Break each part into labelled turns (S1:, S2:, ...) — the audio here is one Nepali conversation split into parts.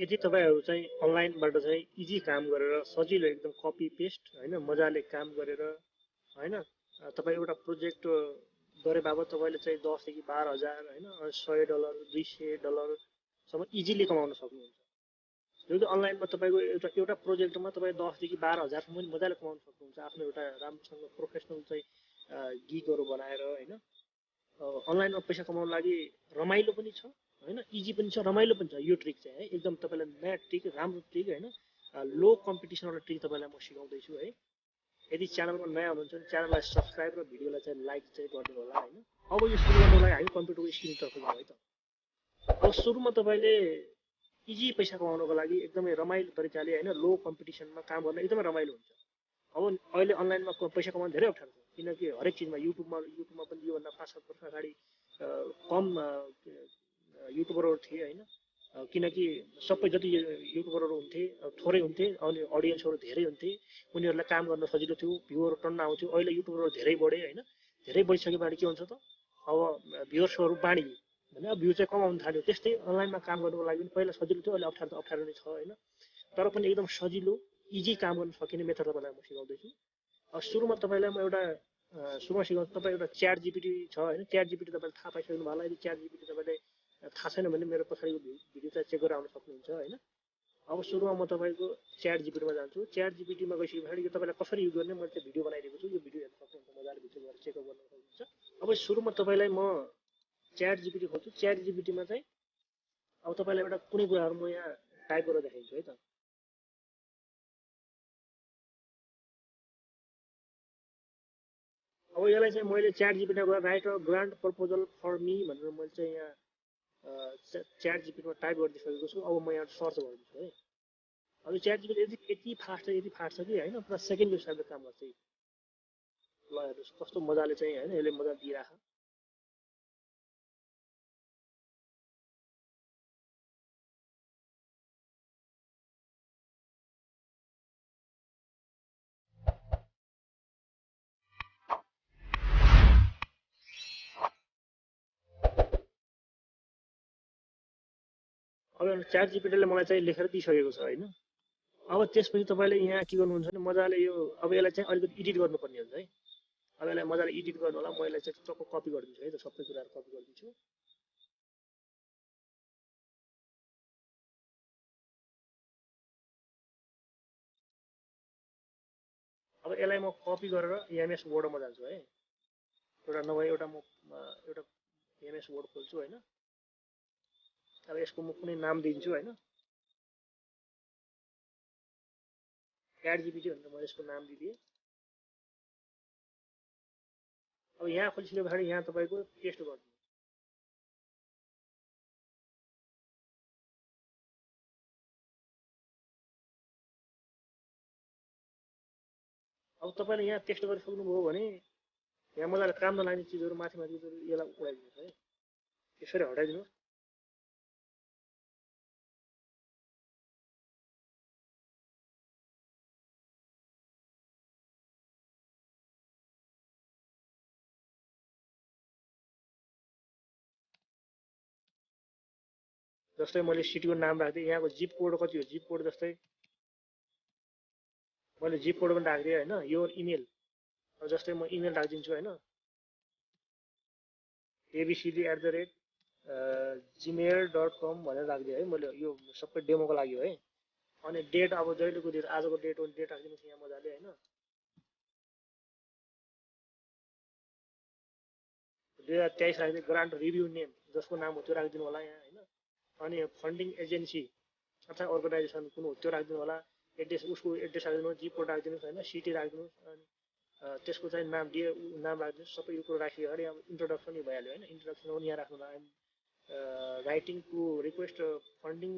S1: यदि तपाईँहरू चाहिँ अनलाइनबाट चाहिँ इजी काम गरेर सजिलो एकदम कपी पेस्ट होइन मजाले काम गरेर होइन तपाईँ एउटा प्रोजेक्ट गरे बाबत तपाईँले चाहिँ 10 देखि 12,000 होइन $100 $200 इजिली कमाउन सक्नुहुन्छ। जो कि अनलाइनमा तपाईँको एउटा एउटा प्रोजेक्टमा तपाईँ 10 देखि 12,000 पनि मजाले कमाउन सक्नुहुन्छ आफ्नो एउटा राम्रोसँग प्रोफेसनल चाहिँ गिगहरू बनाएर होइन। अनलाइनमा पैसा कमाउन लागि रमाइलो पनि छ होइन इजी पनि छ रमाइलो पनि छ। यो ट्रिक चाहिँ है एकदम तपाईँलाई नयाँ ट्रिक राम्रो ट्रिक होइन लो कम्पिटिसनवाला ट्रिक तपाईँलाई म सिकाउँदैछु है। यदि च्यानलमा नयाँ हुनुहुन्छ भने च्यानललाई सब्सक्राइब र भिडियोलाई चाहिँ लाइक चाहिँ गरिदिनु होला होइन। अब यो सुरु गर्नुको लागि हामी कम्प्युटरको स्क्रिनतर्फ जाउँ है त। अब सुरुमा तपाईँले इजी पैसा कमाउनको लागि एकदमै रमाइलो तरिकाले होइन लो कम्पिटिसनमा काम गर्न एकदमै रमाइलो हुन्छ। अब अहिले अनलाइनमा पैसा कमाउन धेरै अप्ठ्यारो छ किनकि हरेक चिजमा युट्युबमा पनि योभन्दा 5-7 वर्ष अगाडि कम युट्युबरहरू थिए होइन। किनकि सबै जति युट्युबरहरू हुन्थे थोरै हुन्थे अनि अडियन्सहरू धेरै हुन्थे उनीहरूलाई काम गर्न सजिलो थियो भ्युहरू टन्न आउँथ्यो। अहिले युट्युबरहरू धेरै बढे होइन धेरै बढिसकेपछि के हुन्छ त अब भ्युवर्सहरू बाँडिए भने अब भ्यू चाहिँ कम आउन थाल्यो। त्यस्तै अनलाइनमा काम गर्नुको लागि पनि पहिला सजिलो थियो अहिले अप्ठ्यारो नै छ होइन। तर पनि एकदम सजिलो इजी काम गर्न सकिने मेथड तपाईँलाई म सिकाउँदैछु। सुरुमा तपाईँलाई म एउटा सुरुमा सिकाउँछु। तपाईँ एउटा च्याट जिपिटी छ होइन च्याट जिपिटी तपाईँले थाहा पाइसक्नु होला। यदि च्याट जिपिटी तपाईँले थाहा छैन भने मेरो पछाडिको भिडियो चाहिँ चेक गरेर आउन सक्नुहुन्छ होइन। अब सुरुमा म तपाईँको च्याट जिपिटीमा जान्छु। च्याट जिपिटीमा गइसके पछाडि यो तपाईँलाई कसरी युज गर्ने मैले चाहिँ भिडियो बनाइदिएको छु। यो भिडियो हेर्न सक्नुहुन्छ मजाले भिडियो गएर चेकअप गर्न सक्नुहुन्छ। अब सुरुमा तपाईँलाई म च्याट जिपिटी खोल्छु। च्याट जिपिटीमा चाहिँ अब तपाईँलाई एउटा कुनै कुराहरू म यहाँ टाइप गरेर देखाइदिन्छु है त। अब यसलाई चाहिँ मैले च्याट जिपिटीमा गएर write a grant proposal for me भनेर मैले चाहिँ यहाँ च्याट जिपिटीमा टाइप गरिदिइसकेको छु। अब म यहाँ सर्च गरिदिन्छु है। अब च्याट जिपिटी यति फास्ट छ कि होइन पुरा सेकेन्डको हिसाबले काम गर्छ। ल हेर्नुहोस् कस्तो मजाले चाहिँ होइन यसले मजाले दिइराख। अब च्याट जिपिटीले मलाई चाहिँ लेखेर दिइसकेको छ होइन। अब त्यसपछि तपाईँले यहाँ के गर्नुहुन्छ भने मजाले यो अब यसलाई चाहिँ अलिकति एडिट गर्नुपर्ने हुन्छ है। अब यसलाई मजाले एडिट गर्नु होला। म यसलाई चाहिँ टक्क कपी गरिदिन्छु है त सबै कुराहरू कपी गरिदिन्छु। अब यसलाई म कपी गरेर एमएस वर्डमा जान्छु है। एउटा नभए एउटा म एउटा एमएस वर्ड खोल्छु होइन। अब यसको म कुनै नाम दिन्छु होइन। च्याट जिपिटी भनेर मैले यसको नाम दिदिएँ। अब यहाँ खोलिसके पछाडि यहाँ तपाईँको पेस्ट गर्नु। अब तपाईँले यहाँ टेस्ट गरिसक्नुभयो भने यहाँ मजाले काम नलाग्ने चिजहरू माथि यसलाई उडाइदिनुहोस् है। यसरी हटाइदिनुहोस्। जस्तै मैले सिटीको नाम राख्दिएँ। यहाँको जिप कोड कति हो जिप कोड जस्तै मैले जिप कोड पनि राखिदिएँ होइन। यो इमेल जस्तै म इमेल राखिदिन्छु होइन। abcd@gmail.com भनेर राखिदिएँ है मैले। यो सबै डेमोको लागि हो है। अनि डेट अब जहिलेको डेट आजको डेट हो डेट राखिदिनुहोस् यहाँ मजाले होइन। 2023 राखिदिनु। ग्रान्ट रिभ्यू नेम जसको नाम हो त्यो राखिदिनु होला यहाँ होइन। अनि फन्डिङ एजेन्सी अथवा अर्गनाइजेसन कुन हो त्यो राखिदिनु होला। एड्रेस उसको एड्रेस राखिदिनुहोस्। जिप कोड राखिदिनुहोस् होइन। सिटी राखिदिनुहोस् अनि त्यसको चाहिँ नाम नाम राखिदिनुहोस्। सबै यो कुरो राखियो अरे अब इन्ट्रोडक्सन नै भइहाल्यो होइन। इन्ट्रोडक्सन पनि यहाँ राख्नु होला। Writing to request funding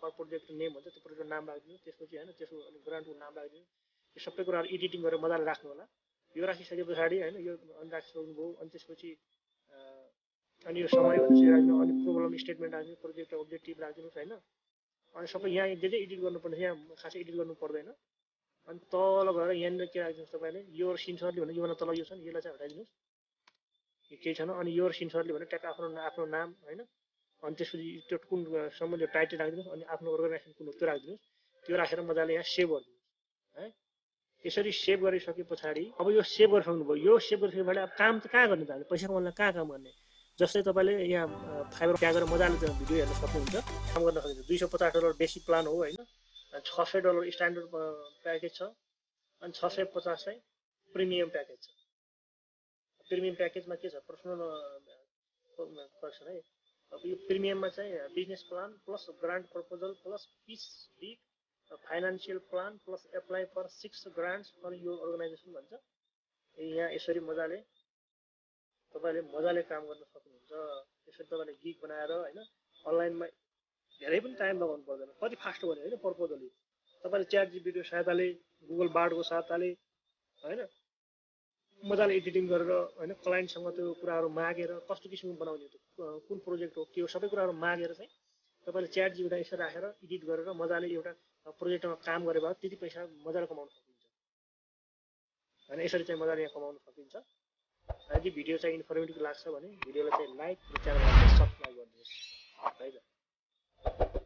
S1: per project name भन्छ त्यो प्रोजेक्टको नाम राखिदिनुहोस्। त्यसपछि होइन त्यसको अनि ग्रान्टको नाम राखिदिनुहोस्। यो सबै कुराहरू एडिटिङ गरेर मजाले राख्नु होला। यो राखिसके पछाडि होइन यो अनि राखिसक्नुभयो अनि त्यसपछि अनि यो समय भनेपछि राख्नु। अनि प्रोब्लम स्टेटमेन्ट राख्नु। प्रोजेक्ट अब्जेक्टिभ राखिदिनुहोस् होइन। अनि सबै यहाँ जे जे एडिट गर्नुपर्ने यहाँ खासै एडिट गर्नु पर्दैन। अनि तल गएर यहाँनिर के राखिदिनुहोस् तपाईँले यो सिन्सरली भने योभन्दा तल यो छ नि यसलाई चाहिँ हटाइदिनुहोस्। यो केही छैन। अनि यो सिन्सरली भने ट्याक्क आफ्नो नाम होइन अनि त्यसपछि त्यो कुन सम्बन्धित टाइटल राखिदिनुहोस् अनि आफ्नो अर्गनाइजेसन कुन हो त्यो राखिदिनुहोस् त्यो राखेर मजाले यहाँ सेभ गरिदिनुहोस् है यसरी सेभ गरिसके पछाडि अब यो सेभ गरिसक्नुभयो यो सेभ गरिसकेपछि अब काम त कहाँ गर्ने त हामीले पैसा कमाउनलाई कहाँ काम गर्ने जस्तै तपाईँले यहाँ फाइबर त्यहाँ गएर मजाले भिडियो हेर्न सक्नुहुन्छ काम गर्न सकिन्छ $250 बेसिक प्लान हो होइन $600 स्ट्यान्डर्ड प्याकेज छ अनि 650 चाहिँ प्रिमियम प्याकेज छ प्रिमियम प्याकेजमा के छ पर्सनल करेक्सन है अब यो प्रिमियममा चाहिँ business plan plus grant proposal plus piece big financial plan plus apply for 6 grants for your organisation भन्छ यहाँ यसरी मजाले तपाईँले मजाले काम गर्न सक्नुहुन्छ यसरी तपाईँले गिग बनाएर होइन अनलाइनमा धेरै पनि टाइम लगाउनु पर्दैन कति फास्ट हो भने होइन प्रपोजल तपाईँले च्याट जिपिटीको सहायताले गुगल बार्डको सहायताले होइन मजाले एडिटिङ गरेर होइन क्लाइन्टसँग त्यो कुराहरू मागेर कस्तो किसिमको बनाउने कुन प्रोजेक्ट हो के हो सबै कुराहरू मागेर चाहिँ तपाईँले च्याट जिपिटीलाई यसरी राखेर एडिट गरेर मजाले एउटा प्रोजेक्टमा काम गरे भए त्यति पैसा मजाले कमाउन सकिन्छ होइन यसरी चाहिँ मजाले यहाँ कमाउन सकिन्छ यदि भिडियो चाहिँ इन्फर्मेटिभ लाग्छ भने भिडियोलाई चाहिँ लाइक र च्यानललाई सब्सक्राइब गरिदिनुहोस् है त